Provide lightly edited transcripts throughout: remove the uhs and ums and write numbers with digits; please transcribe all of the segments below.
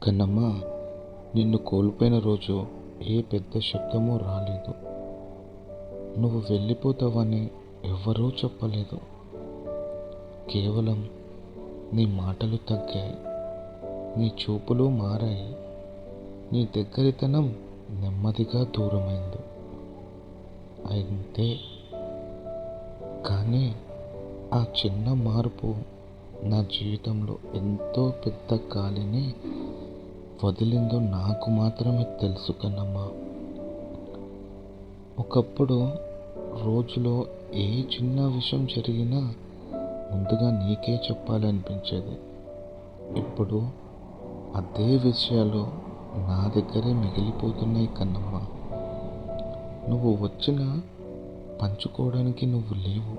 కన్నమ్మ, నిన్ను కోల్పోయిన రోజు ఏ పెద్ద శబ్దమూ రాలేదు. నువ్వు వెళ్ళిపోతావని ఎవ్వరూ చెప్పలేదు. కేవలం నీ మాటలు తగ్గాయి, నీ చూపులు మారాయి, నీ దగ్గరితనం నెమ్మదిగా దూరమైంది. అంతే. కానీ ఆ చిన్న మార్పు నా జీవితంలో ఎంతో పెద్ద గాలిని వదిలిందో నాకు మాత్రమే తెలుసు కన్నమ్మా. ఒకప్పుడు రోజులో ఏ చిన్న విషయం జరిగినా ముందుగా నీకే చెప్పాలనిపించేది. ఇప్పుడు అదే విషయాలు నా దగ్గరే మిగిలిపోతున్నాయి కన్నమ్మ. నువ్వు వచ్చినా పంచుకోవడానికి నువ్వు లేవు.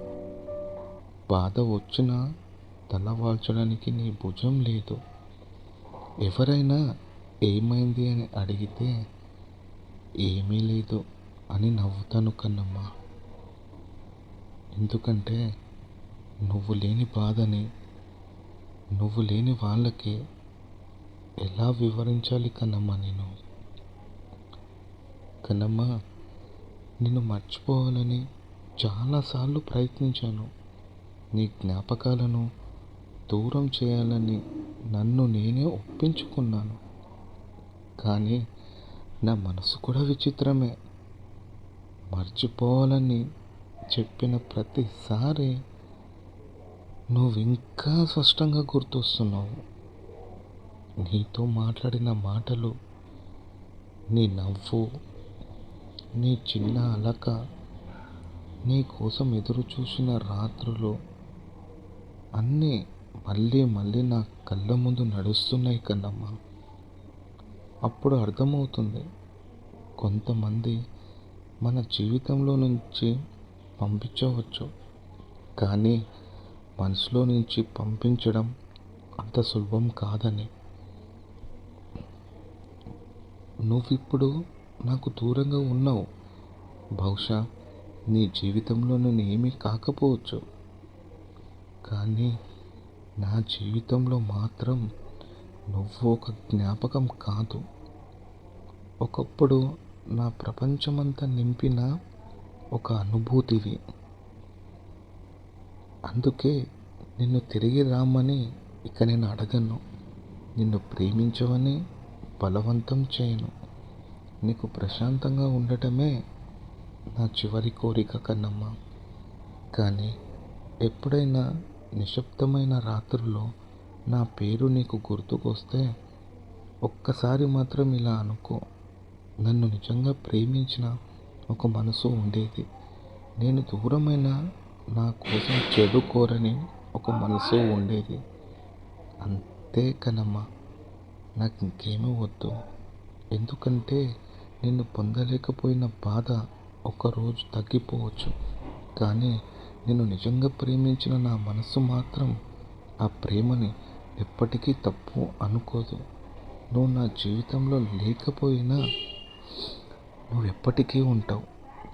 బాధ వచ్చినా తల వాల్చడానికి నీ భుజం లేదు. ఎవరైనా ఏమైంది అని అడిగితే ఏమీ లేదు అని నవ్వుతాను కన్నమ్మ. ఎందుకంటే నువ్వు లేని బాధని నువ్వు లేని వాళ్ళకి ఎలా వివరించాలి కన్నమ్మ నేను? కన్నమ్మ, నిన్ను మర్చిపోవాలని చాలాసార్లు ప్రయత్నించాను. నీ జ్ఞాపకాలను దూరం చేయాలని నన్ను నేనే ఒప్పించుకున్నాను. కానీ నా మనసు కూడా విచిత్రమే. మర్చిపోవాలని చెప్పిన ప్రతిసారి నువ్వు ఇంకా స్పష్టంగా గుర్తొస్తున్నావు. నీతో మాట్లాడిన మాటలు, నీ నవ్వు, నీ చిన్న అలక, నీ కోసం ఎదురు చూసిన రాత్రులు అన్నీ మళ్ళీ మళ్ళీ నా కళ్ళ ముందు నడుస్తున్నాయి కన్నమ్మ. అప్పుడు అర్థమవుతుంది, కొంతమంది మన జీవితంలో నుంచి పంపించవచ్చు, కానీ మనసులో నుంచి పంపించడం అంత సులభం కాదని. నువ్విప్పుడు నాకు దూరంగా ఉన్నావు. బహుశా నీ జీవితంలో నేను ఏమీ కాకపోవచ్చు, కానీ నా జీవితంలో మాత్రం నువ్వు ఒక జ్ఞాపకం కాదు, ఒకప్పుడు నా ప్రపంచమంతా నింపిన ఒక అనుభూతివి. అందుకే నిన్ను తిరిగి రామ్మని ఇక నేను అడగను. నిన్ను ప్రేమించవని బలవంతం చేయను. నీకు ప్రశాంతంగా ఉండటమే నా చివరి కోరిక కన్నమ్మ. కానీ ఎప్పుడైనా నిశ్శబ్దమైన రాత్రుల్లో నా పేరు నీకు గుర్తుకొస్తే ఒక్కసారి మాత్రం ఇలా అనుకో, నన్ను నిజంగా ప్రేమించిన ఒక మనసు ఉండేది. నేను దూరమైన నా కోసం చెడు కోరని ఒక మనసు ఉండేది. అంతే కనమ్మ, నాకు ఇంకేమీ వద్దు. ఎందుకంటే నిన్ను పొందలేకపోయిన బాధ ఒకరోజు తగ్గిపోవచ్చు, కానీ నేను నిజంగా ప్రేమించిన నా మనసు మాత్రం ఆ ప్రేమని ఎప్పటికీ తప్పు అనుకోదు. నువ్వు నా జీవితంలో లేకపోయినా నువ్వు ఎప్పటికీ ఉంటావు.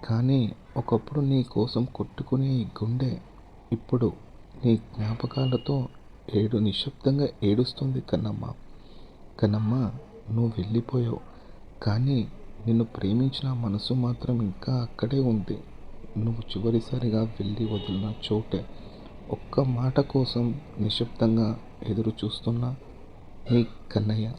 కానీ ఒకప్పుడు నీ కోసం కొట్టుకునే ఈ గుండె ఇప్పుడు నీ జ్ఞాపకాలతో నిశ్శబ్దంగా ఏడుస్తుంది కన్నమ్మ. కన్నమ్మ, నువ్వు వెళ్ళిపోయావు, కానీ నిన్ను ప్రేమించిన మనసు మాత్రం ఇంకా అక్కడే ఉంది. నువ్వు చివరిసారిగా వెళ్ళి వదిలిన చోటే. ఒక్క మాట కోసం నిశ్శబ్దంగా ఎదురు చూస్తున్నా నీ కన్నయ్య.